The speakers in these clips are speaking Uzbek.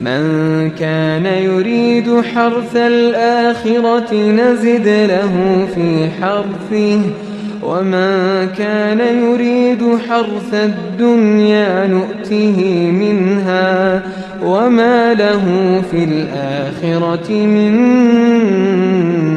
من كان يريد حرث الآخرة نزد له في حرثه ومن كان يريد حرث الدنيا نؤته منها وما له في الآخرة من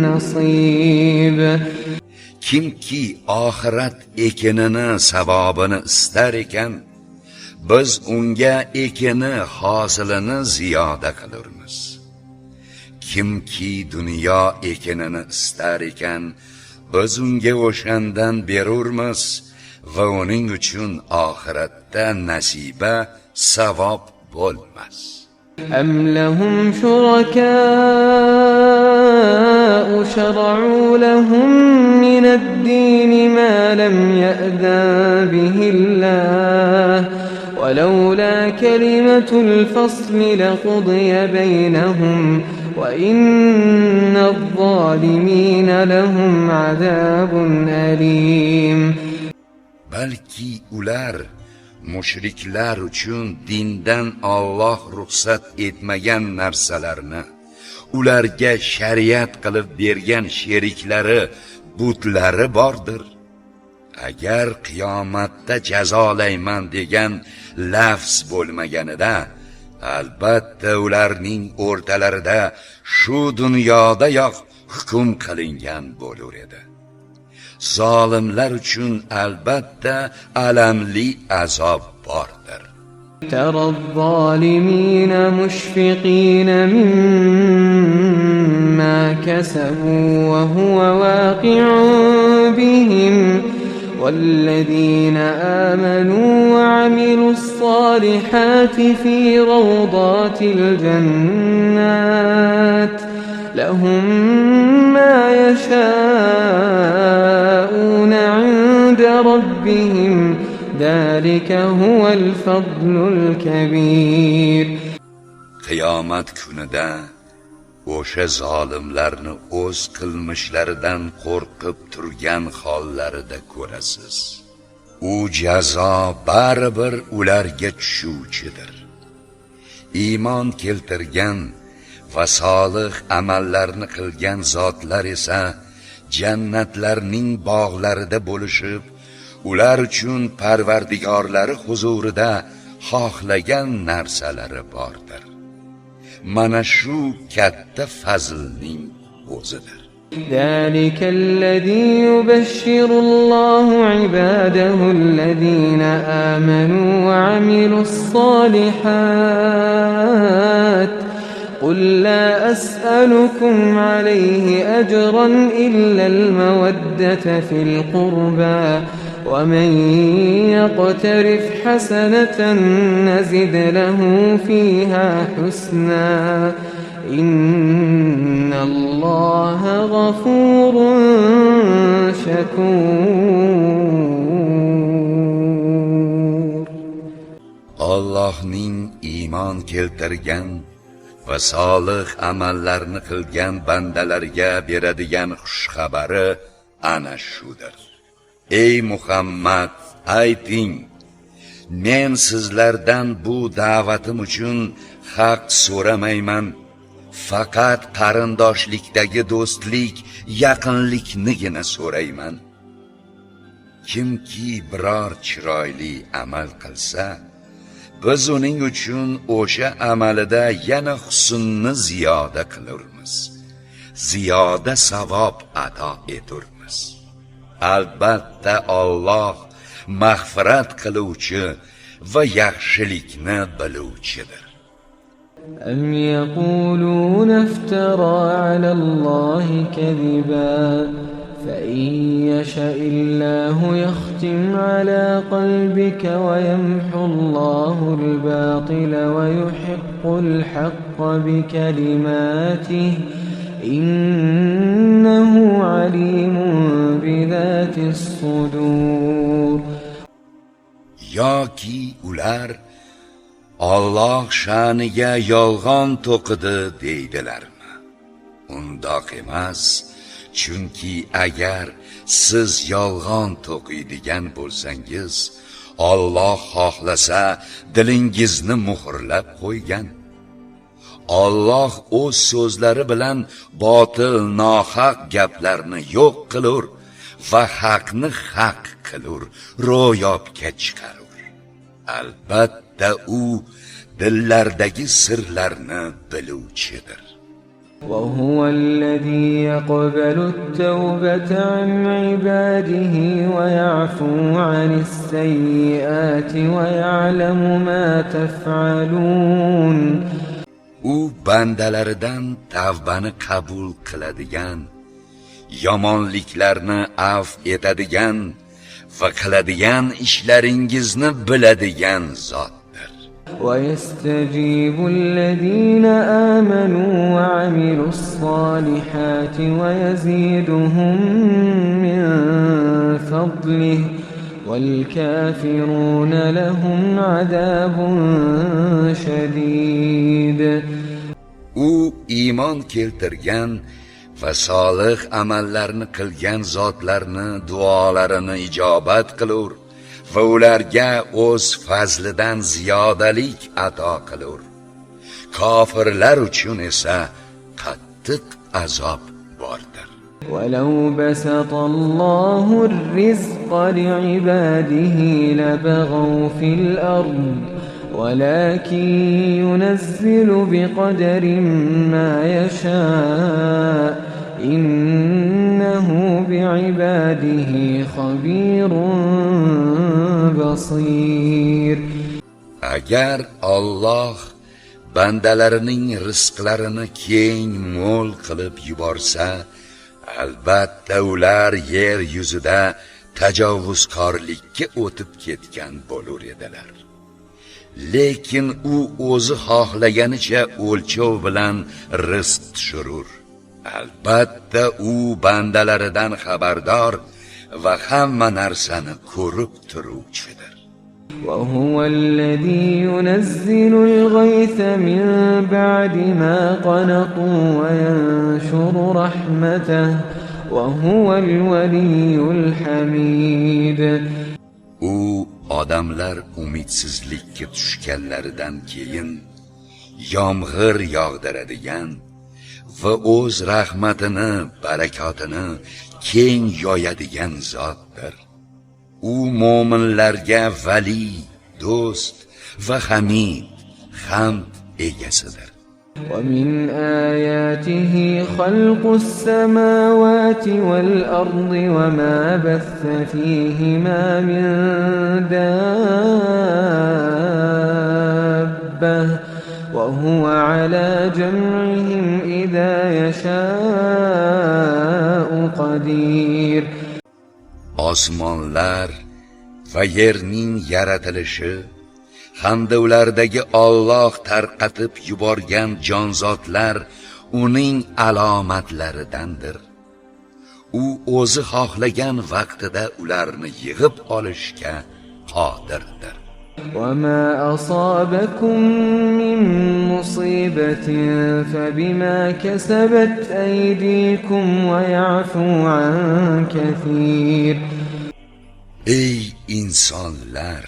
نصيب. Kimki oxirat ekinini savobini istar ekan, biz unga ekini hosilini ziyoda qilurmiz. Kimki dunyo ekinini istar ekan, biz unga o'shandan berurmiz va uning uchun oxiratda nasiba savob bo'lmas. أم لهم شركاء شرعوا لهم من الدين ما لم يأذن به الله ولولا كلمة الفصل لقضي بينهم وإن الظالمين لهم عذاب أليم. Balki ular mushriklar uchun dindan Alloh ruxsat etmagan narsalarni, ularga shariat qilib bergan sheriklari, butlari bordir. Agar qiyomatda jazolayman degan lafz bo'lmaganida, albatta ularning o'rtalarida shu dunyodayoq hukm qilingan bo'lar edi. Zolimlar uchun albatta alamli azob bordir. ترى الظالمين مشفقين مما كسبوا وهو واقع بهم والذين آمنوا وعملوا الصالحات في روضات الجنات لهم ما يشاءون عند ربهم ذلك هو الفضل الكبير. Qiyomat kunida o'sha zolimlarni o'z qilmishlaridan qo'rqib turgan hollarida ko'rasiz. U jazo baribir ularga tushuvchidir. Iymon keltirgan va solih amallarni qilgan zotlar esa jannatlarning bog'larida bo'lishib, ular uchun Parvardigorlari huzurida xohlagan narsalari bordir. Mana shu katta fazlning o'zidir. ذلك الذي يبشر الله عباده الذين آمنوا وعملوا الصالحات قل لا أسألكم عليه أجرا إلا المودة في القربى ومن يقترف حسنة نزد له فيها حسنا إن الله غفور شكور. Allohning iymon keltirgan va solih amallarni qilgan bandalarga beradigan xushxabari ana shudir. Ey Muhammad, ayting, men sizlardan bu da'vatim uchun haq so'ramayman, faqat qarindoshlikdagi do'stlik, yaqinliknigina so'rayman. Kimki biror chiroyli amal qilsa, biz uning uchun o'sha amalida yana husnni ziyoda qilurmiz, ziyoda savob ato eturmiz. Albatta Alloh mag'firat qiluvchi va yaxshilikni biluvchidir. أم يقولون افترى على الله كذبا فإن يشاء الله يختم على قلبك ويمحو الله الباطل ويحق الحق بكلماته إنه عليم بذات الصدور. Yoki ular Alloh sha'niga yolg'on to'qidi deydilarmi? Undoq emas, chunki agar siz yolg'on to'qiydigan bo'lsangiz, Alloh xohlasa dilingizni muhrlab qo'ygan. Alloh o'z so'zlari bilan botil, nohaq gaplarni yo'q qilur va haqni haq qilur, ro'yobga chiqarur. Albatta u dillardagi sirlarni biluvchidir. وهو الذي يقبل التوبة عن عباده ويعفو عن السيئات ويعلم ما تفعلون. u bandalaridan tavbani qabul qiladigan, yomonliklarni afv etadigan va qiladigan ishlaringizni biladigan zotdir. ويستجيب الذين آمنوا وعملوا الصالحات ويزيدهم من فضله والكافرون لهم عذاب شديد. u iymon keltirgan va solih amallarni qilgan zotlarni duolarini ijobat qilur va ularga o'z fazlidan ziyodalik ato qilur. Kofirlar uchun esa qattiq azob bordir. ولو بسط الله الرزق لعباده لبغوا في الأرض ولكن ينزل بقدر ما يشاء إنه بعباده خبير بصير. Agar Alloh bandalarining rizqlarini keng mo'l qilib yuborsa, albatta ular yer yuzida tajovuzkorlikka o'tib ketgan bo'lar edilar. Lekin u o'zi xohlaganicha o'lchov bilan rizq tushirur. Albatta u bandalaridan xabardor va hamma narsani ko'rib turuvchidir. وهو الذي ينزل الغيث من بعد ما قنطوا وينشر رحمته وهو الولي الحميد. u odamlar umidsizlikka tushganlaridan keyin yomg'ir yog'diradigan va o'z rahmatini, barakotini keng yoyadigan zotdir. u mo'minlarga vali, do'st va hamid, hamd egasidir. ومن آياته خلق السماوات والأرض وما بث فيهما من دابة وهو على جمعهم إذا يشاء قدير. Osmonlar va yerning yaratilishi hamda ulardagi Alloh tarqatib yuborgan jonzotlar uning alomatlaridandir. U o'zi xohlagan vaqtida ularni yig'ib olishga qodirdir. وما أصابكم من مصيبة فبما كسبت أيديكم ويعفو عن كثير. Ey insonlar,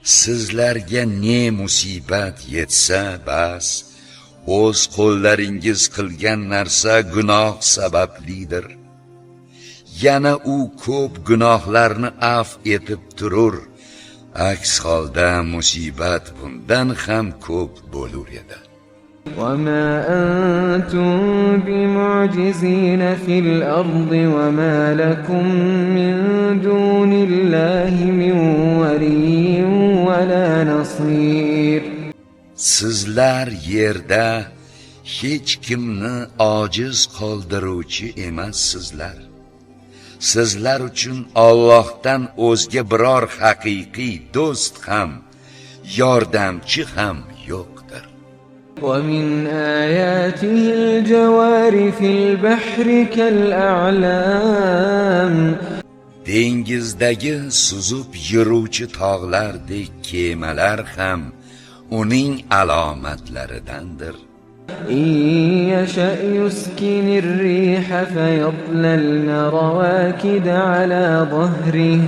sizlarga ne musibat yetsa bas, o'z qo'llaringiz qilgan narsa gunoh sabablidir. Yana u ko'p gunohlarni afv etib turur. Aks holda musibat bundan ham ko'p bo'lar edi. وما أنتم بمعجزين في الأرض وما لكم من دون الله من ولي ولا نصير. Sizlar yerda hech kimni ojiz qoldiruvchi emassizlar. Sizlar uchun Allohdan o'zga biror haqiqiy do'st ham, yordamchi ham yo'qdir. ومن آياته الجوار في البحر كالأعلام. Dengizdagi suzib yuruvchi tog'lardek kemalar ham uning alomatlaridandir. إن يشأ يسكن الريح فيظللن رواكد على ظهره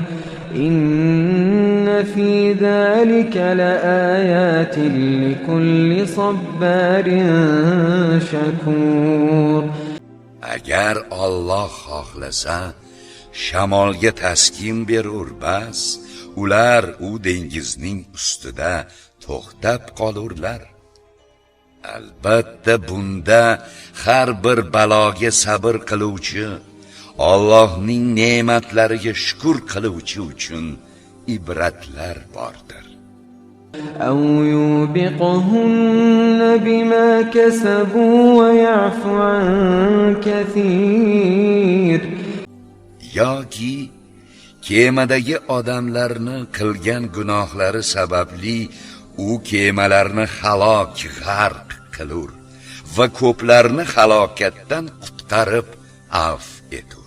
إن في ذلك لآيات لكل صبار شكور. agar Alloh xohlasa shamolga taskin berur, bas ular u dengizning ustida to'xtab qolurlar. Albatta bunda har bir baloga sabr qiluvchi, Allohning ne'matlariga shukr qiluvchi uchun ibratlar bordir. أو يوبقهن بما كسبوا ويعفو عن كثير. yoki kemadagi odamlarni qilgan gunohlari sababli u kemalarni halok g'arq qilur va ko'plarni halokatdan qutqarib afv etur.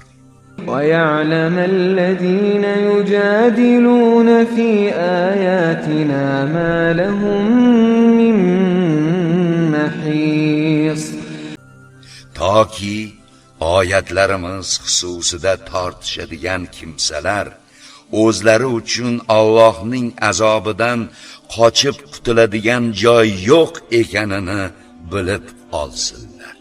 ويعلم الذين يجادلون في آياتنا ما لهم من محيص. toki oyatlarimiz xususida tortishadigan kimsalar o'zlari uchun Allohning azobidan qochib qutuladigan joy yo'q ekanini bilib olsinlar.